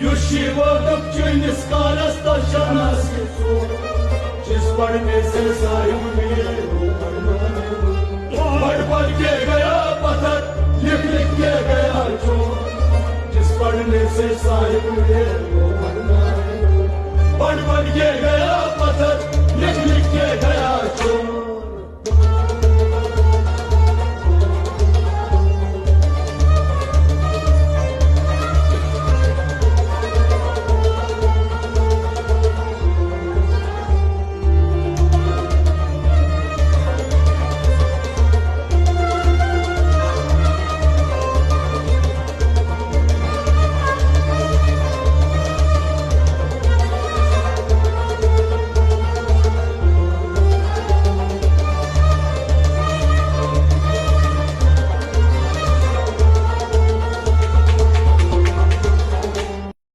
Yushivo Dukchunis Karas Tashanas जिस पढ़ने से साहिब मिले पढ़ के गया पत्थर लिख के गया चोर जिस पढ़ने से साहिब मिले वो पढ़ के गया